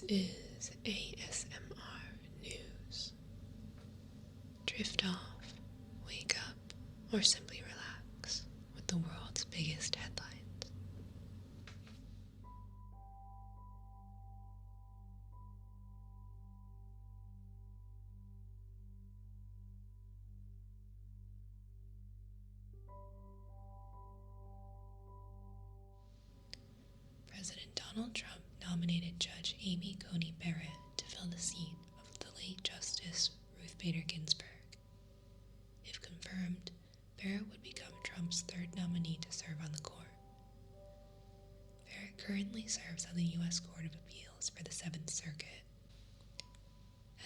is ASMR News. Drift off, wake up, or simply relax with the world's biggest headlines. President Donald Trump nominated Judge Amy Coney Barrett to fill the seat of the late Justice Ruth Bader Ginsburg. If confirmed, Barrett would become Trump's third nominee to serve on the court. Barrett currently serves on the U.S. Court of Appeals for the Seventh Circuit.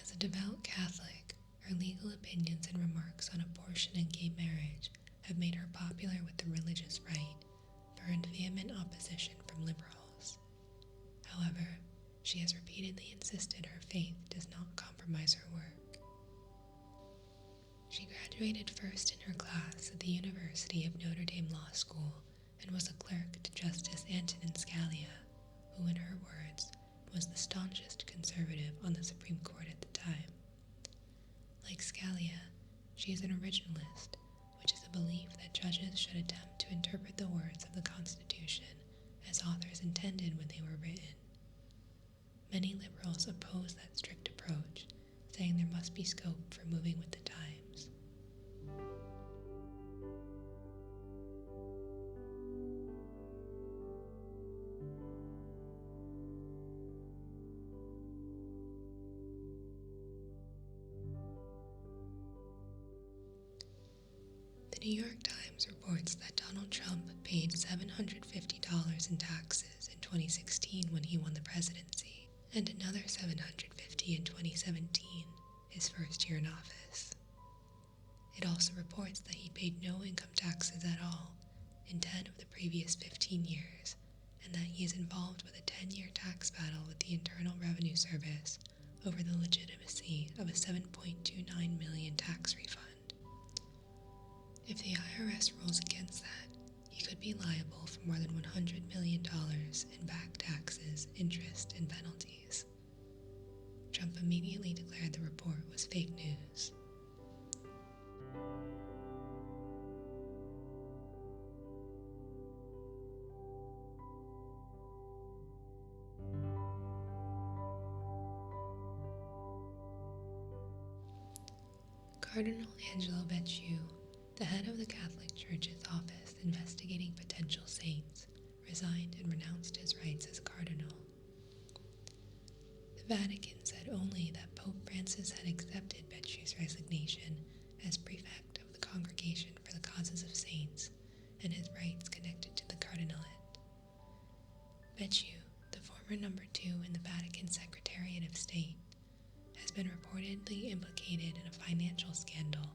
As a devout Catholic, her legal opinions and remarks on abortion and gay marriage have made her popular with the religious right, but earned vehement opposition from liberals. However, she has repeatedly insisted her faith does not compromise her work. She graduated first in her class at the University of Notre Dame Law School and was a clerk to Justice Antonin Scalia, who, in her words, was the staunchest conservative on the Supreme Court at the time. Like Scalia, she is an originalist, which is a belief that judges should attempt to interpret the words of the Constitution as authors intended when they were written. Many liberals oppose that strict approach, saying there must be scope for moving with the times. The New York Times reports that Donald Trump paid $750 in taxes in 2016 when he won the presidency, and another $750 in 2017, his first year in office. It also reports that he paid no income taxes at all in 10 of the previous 15 years, and that he is involved with a 10-year tax battle with the Internal Revenue Service over the legitimacy of a $7.29 million tax refund. If the IRS rules against that, he could be liable for more than $100 million in back taxes, interest, and penalties. Trump immediately declared the report was fake news. Cardinal Angelo Becciu, the head of the Catholic Church's office investigating potential saints, resigned and renounced his rights as cardinal. The Vatican said only that Pope Francis had accepted Becciu's resignation as prefect of the Congregation for the Causes of Saints and his rights connected to the cardinalate. Becciu, the former number 2 in the Vatican Secretariat of State, has been reportedly implicated in a financial scandal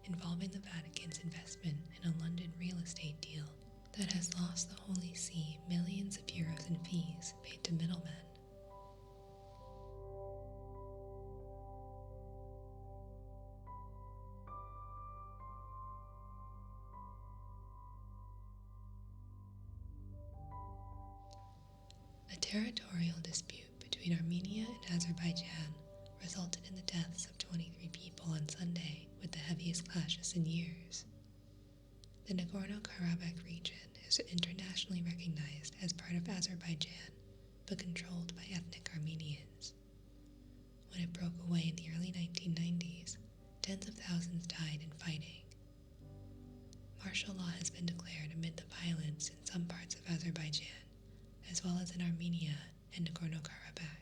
involving the Vatican's investment in a London real estate deal that has lost the Holy See millions of euros in fees paid to middlemen. A territorial dispute between Armenia and Azerbaijan resulted in the deaths of 23 people on Sunday, with the heaviest clashes in years. The Nagorno-Karabakh region is internationally recognized as part of Azerbaijan, but controlled by ethnic Armenians. When it broke away in the early 1990s, tens of thousands died in fighting. Martial law has been declared amid the violence in some parts of Azerbaijan, as well as in Armenia and Nagorno-Karabakh.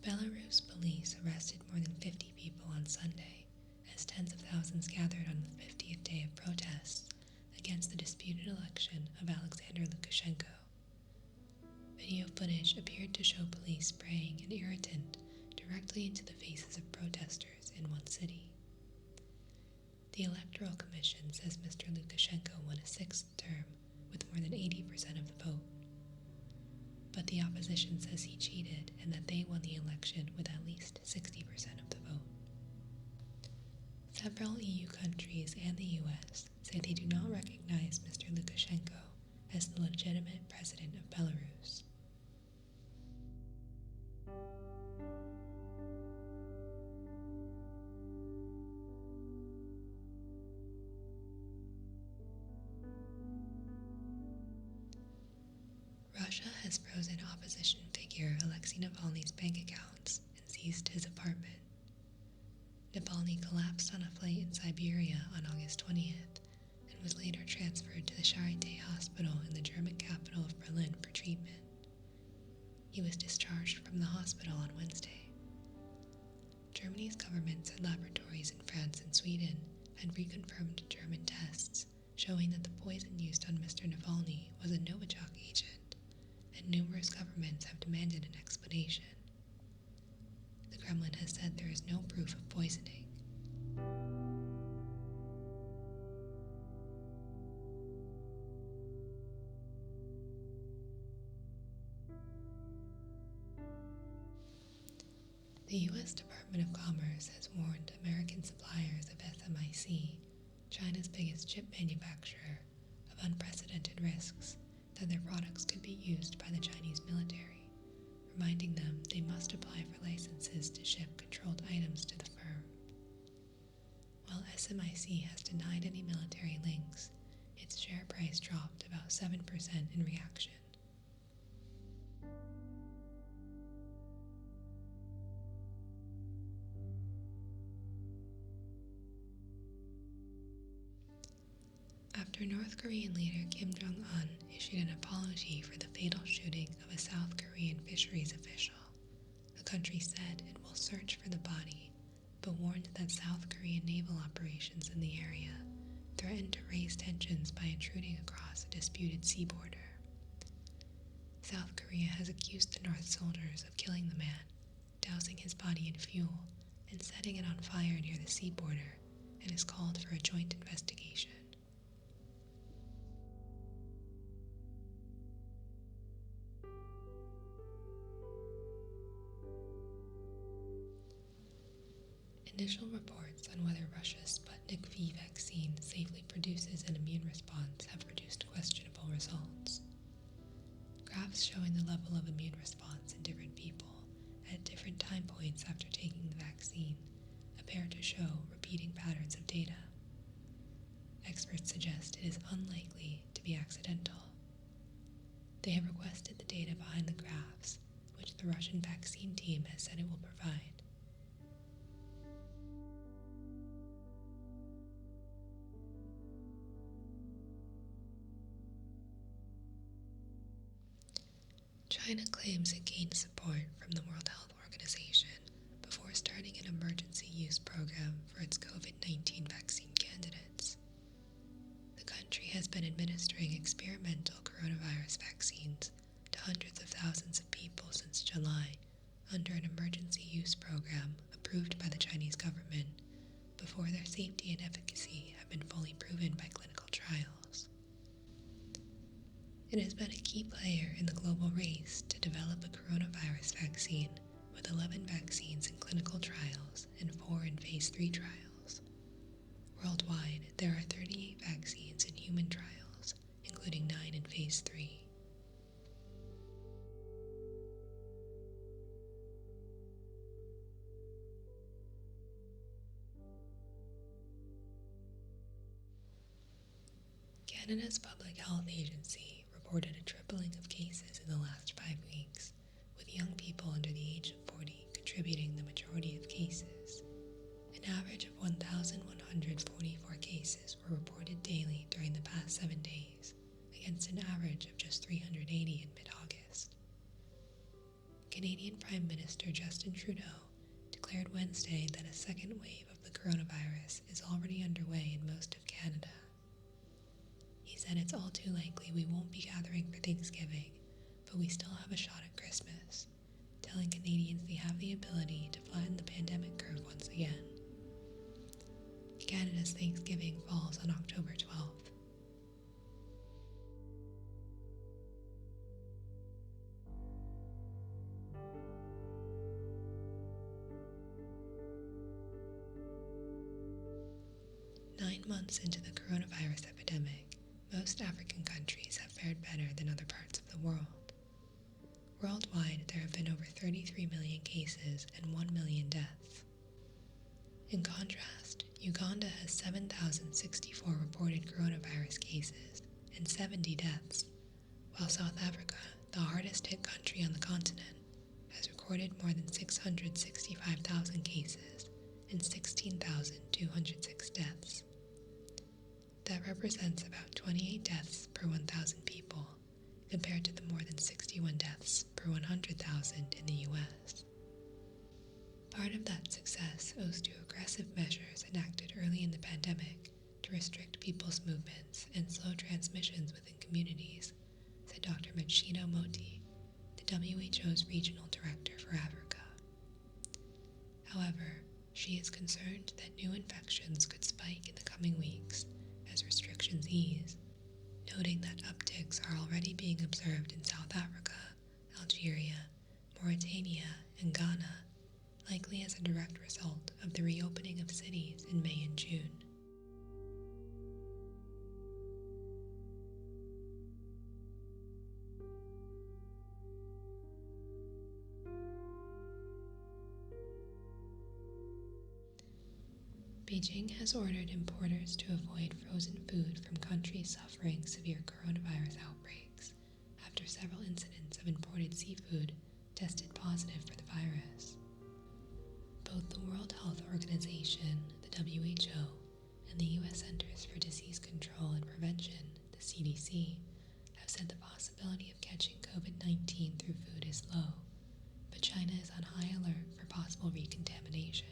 Belarus police arrested more than 50 people on Sunday as tens of thousands gathered on the 50th day of protests against the disputed election of Alexander Lukashenko. Video footage appeared to show police spraying an irritant directly into the faces of protesters in one city. The The Electoral Commission says Mr. Lukashenko won a sixth term with more than 80% of the vote. But the opposition says he cheated and that they won the election with at least 60% of the vote. Several EU countries and the US say they do not recognize Mr. Lukashenko as the legitimate president of Belarus. Russia has frozen opposition figure Alexei Navalny's bank accounts and seized his apartment. Navalny collapsed on a flight in Siberia on August 20th and was later transferred to the Charité hospital in the German capital of Berlin for treatment. He was discharged from the hospital on Wednesday. Germany's government said laboratories in France and Sweden had reconfirmed German tests showing that the poison used on Mr. Navalny was a Novichok agent, and numerous governments have demanded an explanation. The Kremlin has said there is no proof of poisoning. The U.S. Department of Commerce has warned American suppliers of SMIC, China's biggest chip manufacturer, of unprecedented risks that their products could be used by the Chinese military, reminding them they must apply for licenses to ship controlled items to the firm. While SMIC has denied any military links, its share price dropped about 7% in reaction. After North Korean leader Kim Jong-un issued an apology for the fatal shooting of a South Korean fisheries official, the country said it will search for the body, but warned that South Korean naval operations in the area threatened to raise tensions by intruding across a disputed sea border. South Korea has accused the North soldiers of killing the man, dousing his body in fuel, and setting it on fire near the sea border, and has called for a joint investigation. Initial reports on whether Russia's Sputnik V vaccine safely produces an immune response have produced questionable results. Graphs showing the level of immune response in different people at different time points after taking the vaccine appear to show repeating patterns of data. Experts suggest it is unlikely to be accidental. They have requested the data behind the graphs, which the Russian vaccine team has said it will provide. China claims it gained support from the World Health Organization before starting an emergency use program for its COVID-19 vaccine candidates. The country has been administering experimental coronavirus vaccines to hundreds of thousands of people since July under an emergency use program approved by the Chinese government before their safety and efficacy have been fully proven by clinical trials. It has been a key player in the global race to develop a coronavirus vaccine, with 11 vaccines in clinical trials and 4 in phase 3 trials. Worldwide, there are 38 vaccines in human trials, including 9 in phase 3. Canada's Public Health Agency reported a tripling of cases in the last 5 weeks, with young people under the age of 40 contributing the majority of cases. An average of 1,144 cases were reported daily during the past 7 days, against an average of just 380 in mid-August. Canadian Prime Minister Justin Trudeau declared Wednesday that a second wave of the coronavirus is already underway in most of Canada. He said it's all too likely we won't be gathering for Thanksgiving, but we still have a shot at Christmas, telling Canadians they have the ability to flatten the pandemic curve once again. Canada's Thanksgiving falls on October 12th. Nine months into the coronavirus epidemic, most African countries have fared better than other parts of the world. Worldwide, there have been over 33 million cases and 1 million deaths. In contrast, Uganda has 7,064 reported coronavirus cases and 70 deaths, while South Africa, the hardest hit country on the continent, has recorded more than 665,000 cases and 16,206 deaths. That represents about 28 deaths per 1,000 people, compared to the more than 61 deaths per 100,000 in the US. Part of that success owes to aggressive measures enacted early in the pandemic to restrict people's movements and slow transmissions within communities, said Dr. Machino Moti, the WHO's regional director for Africa. However, she is concerned that new infections could spike in the coming weeks as restrictions ease, noting that upticks are already being observed in South Africa, Algeria, Mauritania, and Ghana, likely as a direct result of the reopening of cities in May and June. Beijing has ordered importers to avoid frozen food from countries suffering severe coronavirus outbreaks after several incidents of imported seafood tested positive for the virus. Both the World Health Organization, the WHO, and the U.S. Centers for Disease Control and Prevention, the CDC, have said the possibility of catching COVID-19 through food is low, but China is on high alert for possible recontamination.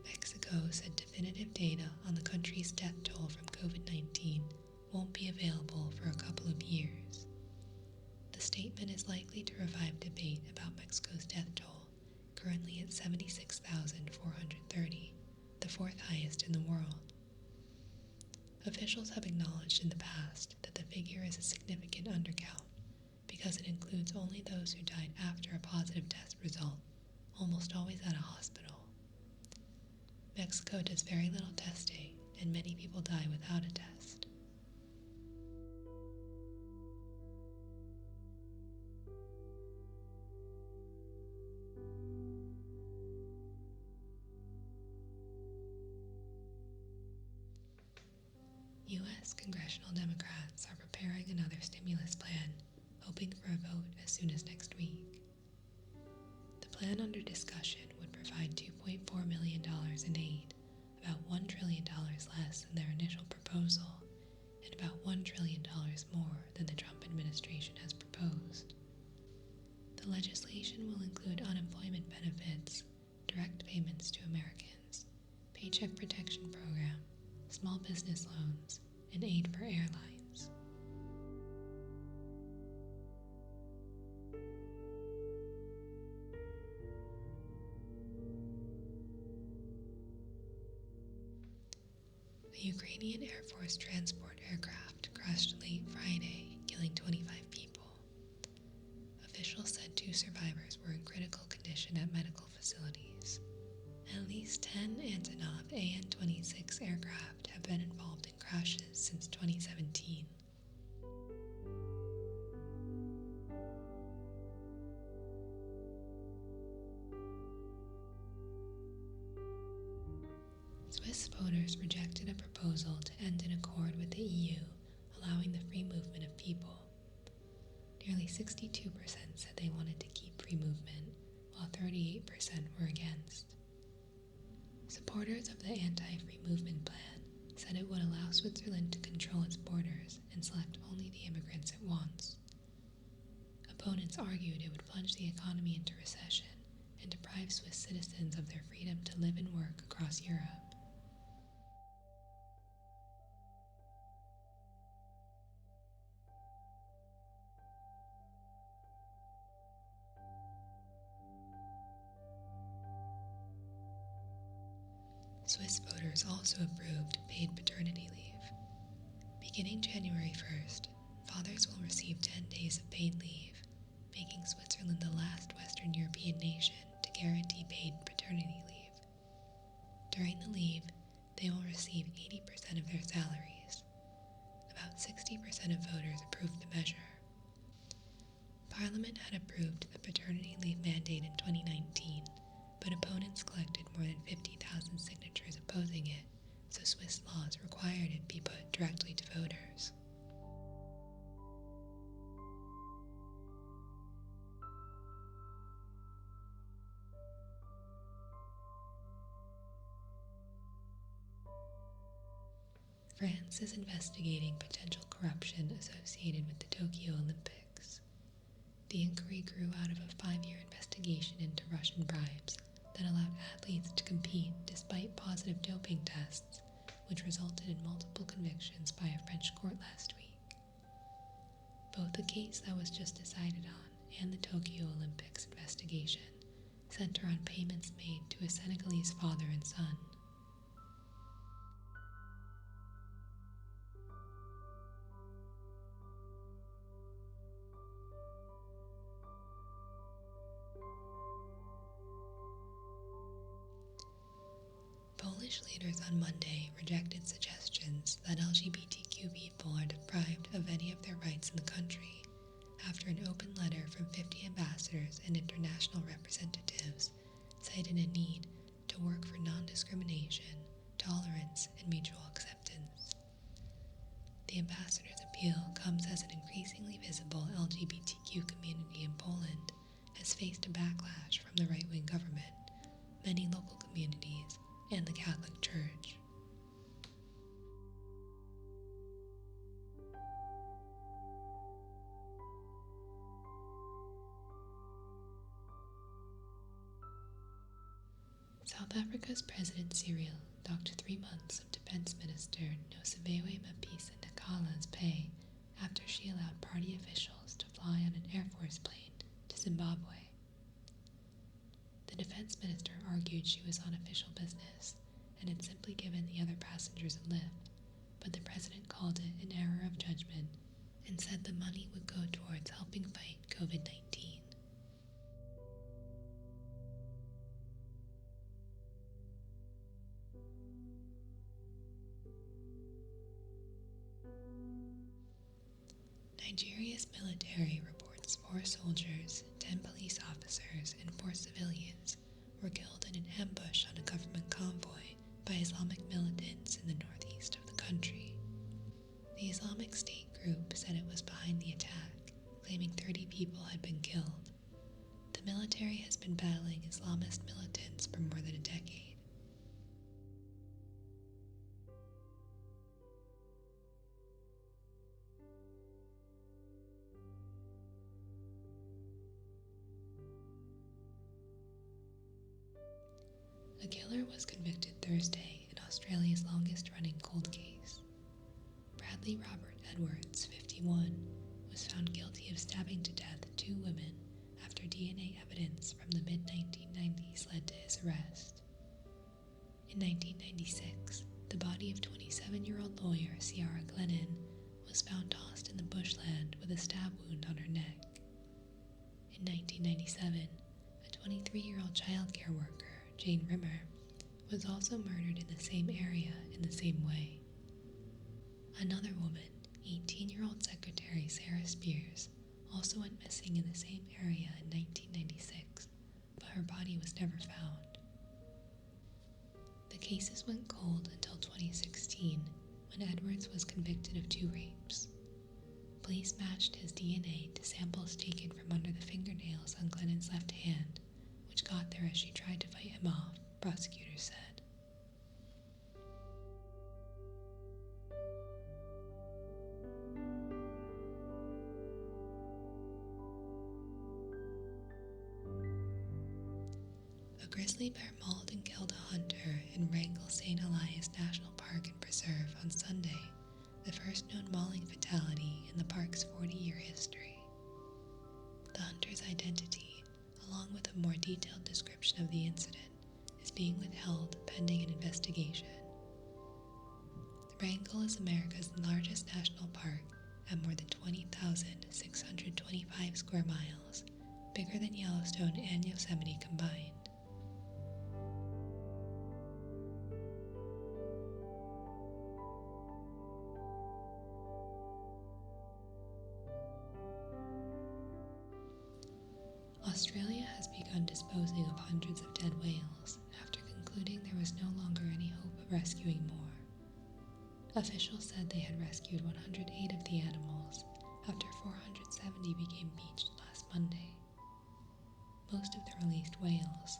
Mexico said definitive data on the country's death toll from COVID-19 won't be available for a couple of years. The statement is likely to revive debate about Mexico's death toll, currently at 76,430, the fourth highest in the world. Officials have acknowledged in the past that the figure is a significant undercount because it includes only those who died after a positive test result, almost always at a hospital. Mexico does very little testing, and many people die without a test. U.S. congressional Democrats are preparing another stimulus plan, hoping for a vote as soon as next week. The plan under discussion would provide $2.4 million in aid, about $1 trillion less than their initial proposal, and about $1 trillion more than the Trump administration has proposed. The legislation will include unemployment benefits, direct payments to Americans, paycheck protection program, small business loans, and aid for airlines. The Ukrainian Air Force transport aircraft crashed late Friday, killing 25 people. Officials said 2 survivors were in critical condition at medical facilities. At least 10 Antonov AN-26 aircraft have been involved in crashes since 2017. Swiss voters rejected a proposal to end an accord with the EU, allowing the free movement of people. Nearly 62% said they wanted to keep free movement, while 38% were against. Supporters of the anti-free movement plan said it would allow Switzerland to control its borders and select only the immigrants it wants. Opponents argued it would plunge the economy into recession and deprive Swiss citizens of their freedom to live and work across Europe. Swiss voters also approved paid paternity leave. Beginning January 1st, fathers will receive 10 days of paid leave, making Switzerland the last Western European nation to guarantee paid paternity leave. During the leave, they will receive 80% of their salaries. About 60% of voters approved the measure. Parliament had approved the paternity leave mandate in 2019, but opponents collected more than 50,000 signatures opposing it, so Swiss laws required it be put directly to voters. France is investigating potential corruption associated with the Tokyo Olympics. The inquiry grew out of a 5-year investigation into Russian bribes that allowed athletes to compete despite positive doping tests, which resulted in multiple convictions by a French court last week. Both the case that was just decided on and the Tokyo Olympics investigation center on payments made to a Senegalese father and son. Polish leaders on Monday rejected suggestions that LGBTQ people are deprived of any of their rights in the country after an open letter from 50 ambassadors and international representatives cited a need to work for non-discrimination, tolerance, and mutual acceptance. The ambassadors' appeal comes as an increasingly visible LGBTQ community in Poland has faced a backlash from the right-wing government, many local communities, and the Catholic Church. South Africa's President Cyril docked 3 months of Defense Minister Nosiviwe Mapisa Ndakala's pay after she allowed party officials to fly on an Air Force plane to Zimbabwe. The defense minister argued she was on official business and had simply given the other passengers a lift, but the president called it an error of judgment and said the money would go towards helping fight COVID-19. Nigeria's military reports 4 soldiers, 10 police officers, and 4 civilians were killed in an ambush on a government convoy by Islamic militants in the northeast of the country. The Islamic State group said it was behind the attack, claiming 30 people had been killed. The military has been battling Islamist militants for more than a decade. A killer was convicted Thursday in Australia's longest-running cold case. Bradley Robert Edwards, 51, was found guilty of stabbing to death 2 women after DNA evidence from the mid-1990s led to his arrest. In 1996, the body of 27-year-old lawyer Ciara Glennon was found tossed in the bushland with a stab wound on her neck. In 1997, a 23-year-old childcare worker, Jane Rimmer, was also murdered in the same area in the same way. Another woman, 18-year-old secretary Sarah Spears, also went missing in the same area in 1996, but her body was never found. The cases went cold until 2016, when Edwards was convicted of 2 rapes. Police matched his DNA to samples taken from under the fingernails on Glennon's left hand, which got there as she tried to fight him off, prosecutors said. A grizzly bear mauled and killed a hunter in Wrangell St. Elias National Park and Preserve on Sunday, the first known mauling fatality in the park's 40-year history. The hunter's identity, along with a more detailed description of the incident, is being withheld pending an investigation. Wrangell is America's largest national park at more than 20,625 square miles, bigger than Yellowstone and Yosemite combined. Australia has begun disposing of hundreds of dead whales after concluding there was no longer any hope of rescuing more. Officials said they had rescued 108 of the animals after 470 became beached last Monday. Most of the released whales,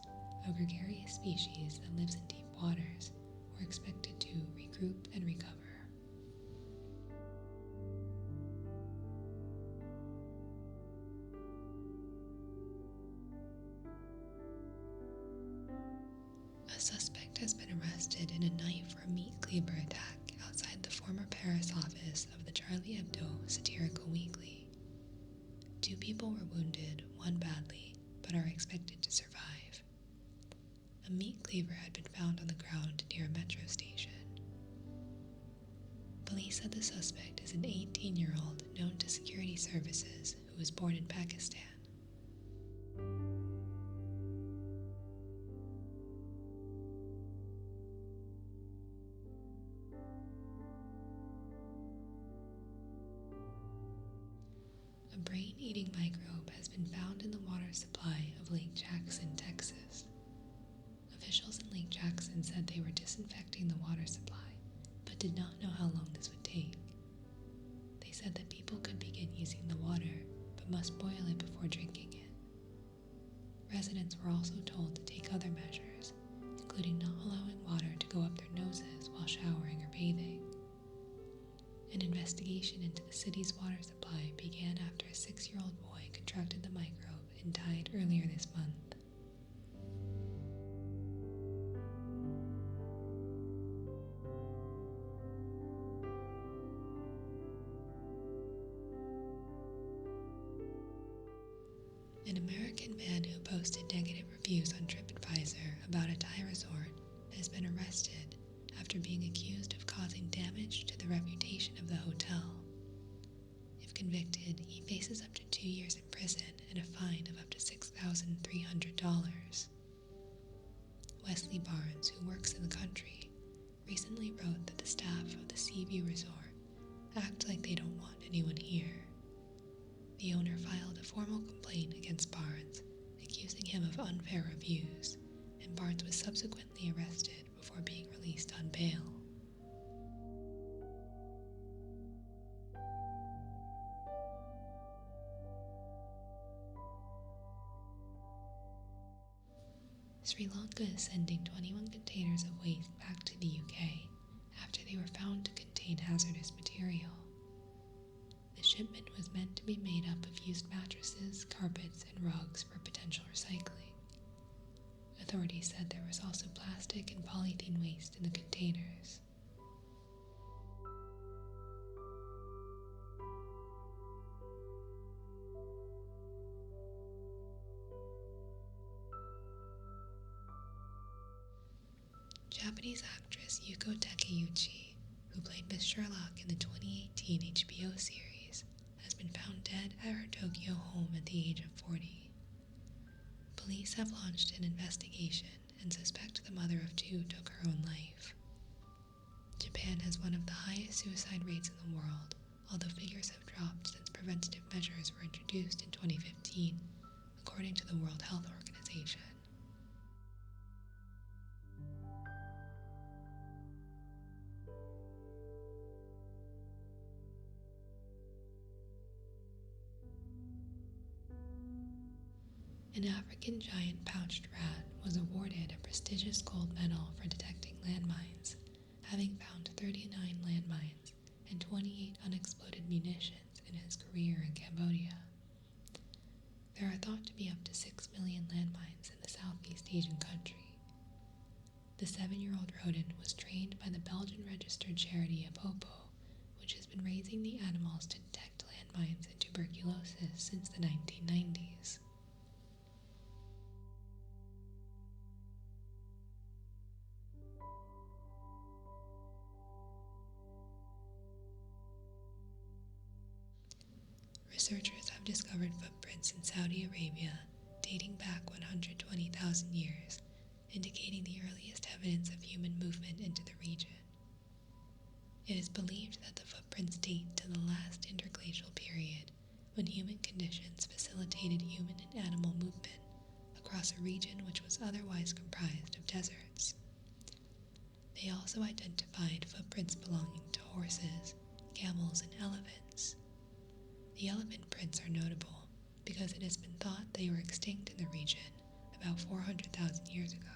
a gregarious species that lives in deep waters, were expected to regroup and recover. A suspect has been arrested in a knife or meat cleaver attack outside the former Paris office of the Charlie Hebdo satirical weekly. 2 people were wounded, one badly, but are expected to survive. A meat cleaver had been found on the ground near a metro station. Police said the suspect is an 18-year-old known to security services who was born in Pakistan. A brain-eating microbe has been found in the water supply of Lake Jackson, Texas. Officials in Lake Jackson said they were disinfecting the water supply, but did not know how long this would take. They said that people could begin using the water, but must boil it before drinking it. Residents were also told to take other measures, including not allowing water to go up their noses while showering or bathing. An investigation into the city's water supply began after a 6-year-old boy contracted the microbe and died earlier this month. An American man who posted negative reviews on TripAdvisor about a Thai resort has been arrested after being accused of causing damage to the reputation of the hotel. If convicted, he faces up to 2 years in prison and a fine of up to $6,300. Wesley Barnes, who works in the country, recently wrote that the staff of the Seaview Resort act like they don't want anyone here. The owner filed a formal complaint against Barnes, accusing him of unfair reviews, and Barnes was subsequently arrested before being released on bail. Sri Lanka is sending 21 containers of waste back to the UK after they were found to contain hazardous material. The shipment was meant to be made up of used mattresses, carpets, and rugs for potential recycling. Authorities said there was also plastic and polythene waste in the containers. Japanese actress Yuko Takeuchi, who played Miss Sherlock in the 2018 HBO series, has been found dead at her Tokyo home at the age of 40. Police have launched an investigation and suspect the mother of 2 took her own life. Japan has one of the highest suicide rates in the world, although figures have dropped since preventative measures were introduced in 2015, according to the World Health Organization. An African giant pouched rat was awarded a prestigious gold medal for detecting landmines, having found 39 landmines and 28 unexploded munitions in his career in Cambodia. There are thought to be up to 6 million landmines in the Southeast Asian country. The 7-year-old rodent was trained by the Belgian-registered charity Apopo, which has been raising the animals to detect landmines and tuberculosis since the 1990s. researchers have discovered footprints in Saudi Arabia dating back 120,000 years, indicating the earliest evidence of human movement into the region. It is believed that the footprints date to the last interglacial period, when human conditions facilitated human and animal movement across a region which was otherwise comprised of deserts. They also identified footprints belonging to horses, camels, and elephants. The elephant prints are notable because it has been thought they were extinct in the region about 400,000 years ago.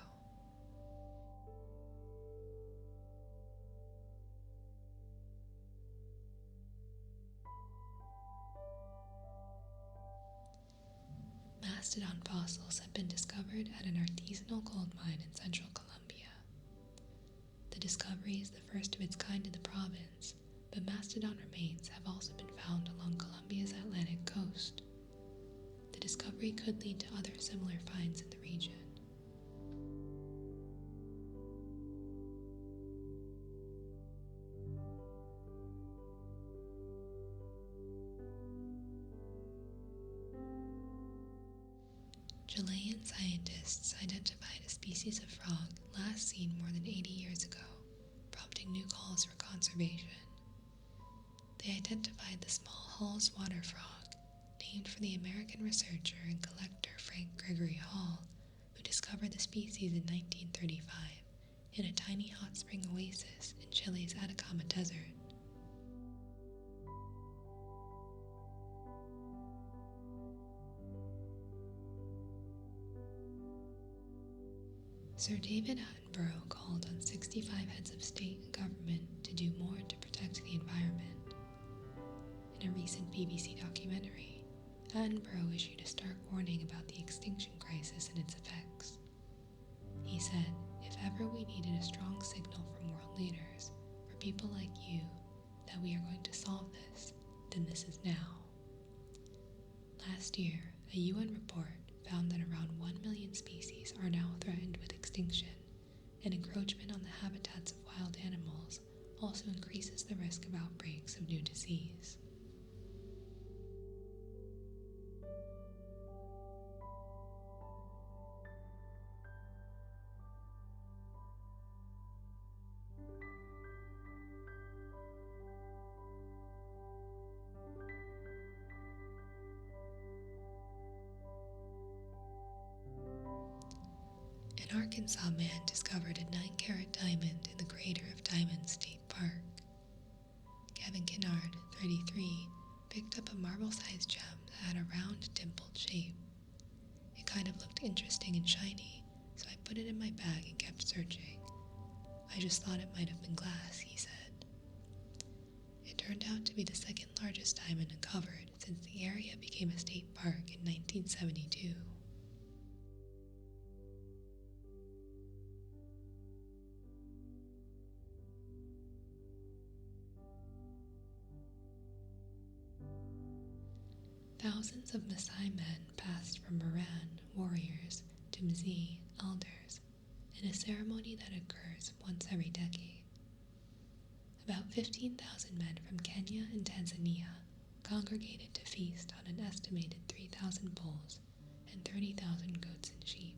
Mastodon fossils have been discovered at an artisanal gold mine in central Colombia. The discovery is the first of its kind in the province, but mastodon remains have also been found along Colombia's Atlantic coast. The discovery could lead to other similar finds in the region. Chilean scientists identified a species of frog last seen more than 80 years ago, prompting new calls for conservation. They identified the small Hall's water frog, named for the American researcher and collector Frank Gregory Hall, who discovered the species in 1935 in a tiny hot spring oasis in Chile's Atacama Desert. Sir David Attenborough called on 65 heads of state and government to do more to protect the environment. In a recent BBC documentary, Attenborough issued a stark warning about the extinction crisis and its effects. He said, if ever we needed a strong signal from world leaders, for people like you, that we are going to solve this, then this is now. Last year, a UN report found that around 1 million species are now threatened with extinction, and encroachment on the habitats of wild animals also increases the risk of outbreaks of new disease. An Arkansas man discovered a 9-carat diamond in the crater of Diamond State Park. Kevin Kennard, 33, picked up a marble-sized gem that had a round, dimpled shape. It kind of looked interesting and shiny, so I put it in my bag and kept searching. I just thought it might have been glass, he said. It turned out to be the second largest diamond uncovered since the area became a state park in 1972. Thousands of Maasai men passed from Moran, warriors, to Mzee, elders, in a ceremony that occurs once every decade. About 15,000 men from Kenya and Tanzania congregated to feast on an estimated 3,000 bulls and 30,000 goats and sheep.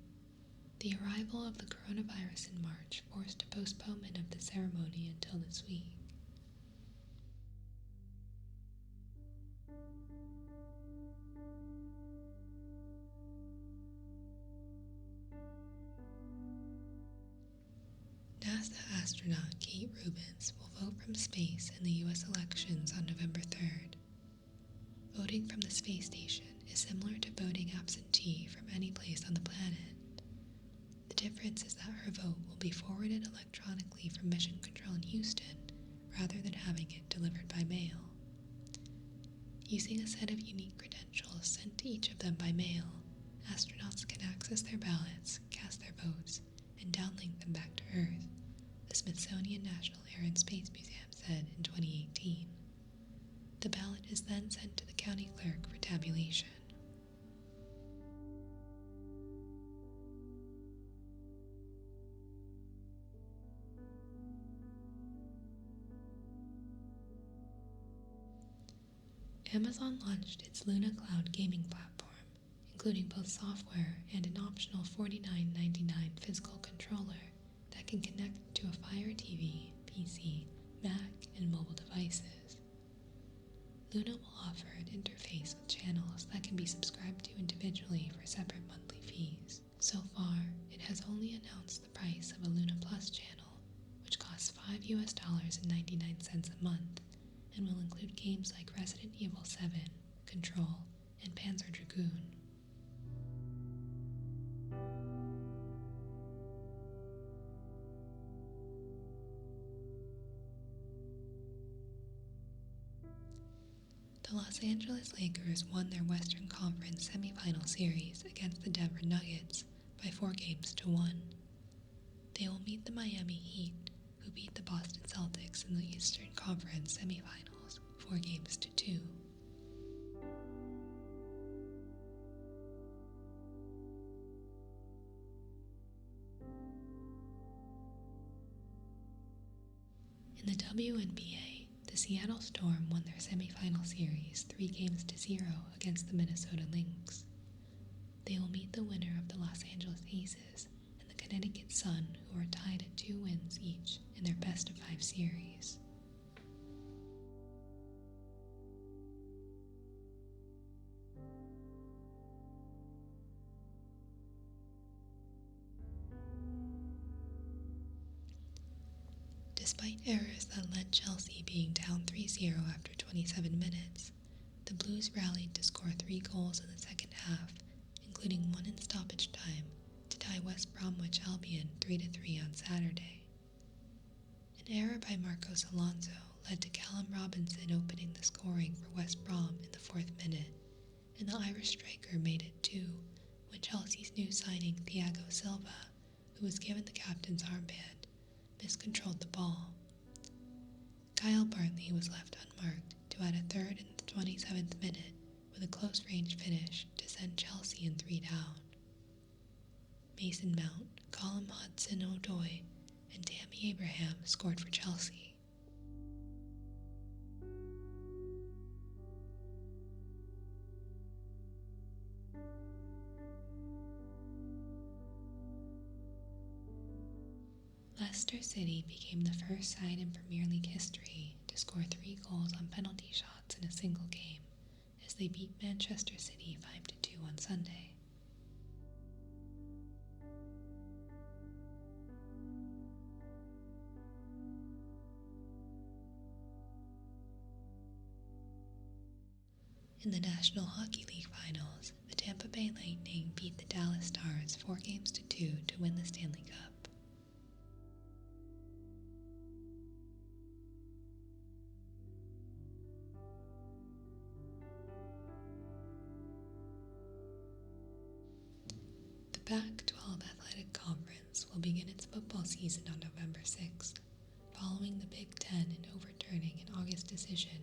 The arrival of the coronavirus in March forced a postponement of the ceremony until this week. NASA astronaut Kate Rubins will vote from space in the U.S. elections on November 3rd. Voting from the space station is similar to voting absentee from any place on the planet. The difference is that her vote will be forwarded electronically from Mission Control in Houston rather than having it delivered by mail. Using a set of unique credentials sent to each of them by mail, astronauts can access their ballots, cast their votes, and downlink them back to Earth, the Smithsonian National Air and Space Museum said in 2018. The ballot is then sent to the county clerk for tabulation. Amazon launched its Luna Cloud gaming platform, including both software and an optional $49.99 physical controller that can connect to a Fire TV, PC, Mac, and mobile devices. Luna will offer an interface with channels that can be subscribed to individually for separate monthly fees. So far, it has only announced the price of a Luna Plus channel, which costs $5.99 a month, and will include games like Resident Evil 7, Control, and Panzer Dragoon. The Los Angeles Lakers won their Western Conference semifinal series against the Denver Nuggets by 4-1. They will meet the Miami Heat, who beat the Boston Celtics in the Eastern Conference semifinals 4-2. In the WNBA, the Seattle Storm won their semifinal series 3-0 against the Minnesota Lynx. They will meet the winner of the Los Angeles Aces and the Connecticut Sun, who are tied at 2 wins each in their best-of-5 series. Despite errors that led Chelsea being down 3-0 after 27 minutes, the Blues rallied to score 3 goals in the second half, including one in stoppage time, to tie West Bromwich Albion 3-3 on Saturday. An error by Marcos Alonso led to Callum Robinson opening the scoring for West Brom in the 4th minute, and the Irish striker made it 2 when Chelsea's new signing Thiago Silva, who was given the captain's armband, miscontrolled the ball. Kyle Bartley was left unmarked to add a third in the 27th minute with a close-range finish to send Chelsea in 3 down. Mason Mount, Callum Hudson-Odoi, and Tammy Abraham scored for Chelsea. Leicester City became the first side in Premier League history to score 3 goals on penalty shots in a single game, as they beat Manchester City 5-2 on Sunday. In the National Hockey League Finals, the Tampa Bay Lightning beat the Dallas Stars 4-2 to win the Stanley Cup. The Pac-12 Athletic Conference will begin its football season on November 6th, following the Big Ten in overturning an August decision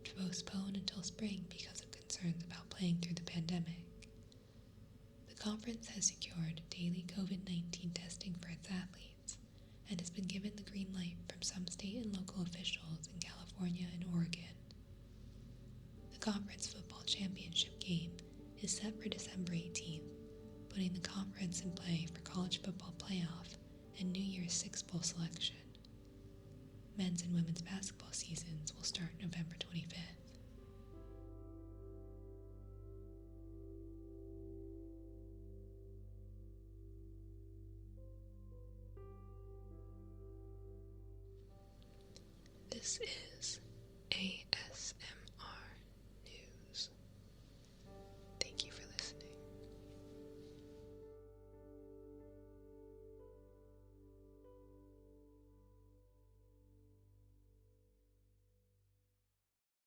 to postpone until spring because of concerns about playing through the pandemic. The conference has secured daily COVID-19 testing for its athletes and has been given the green light from some state and local officials in California and Oregon. The conference football championship game is set for December 18th, putting the conference in play for college football playoff and New Year's Six Bowl selection. Men's and women's basketball seasons will start November 25th. This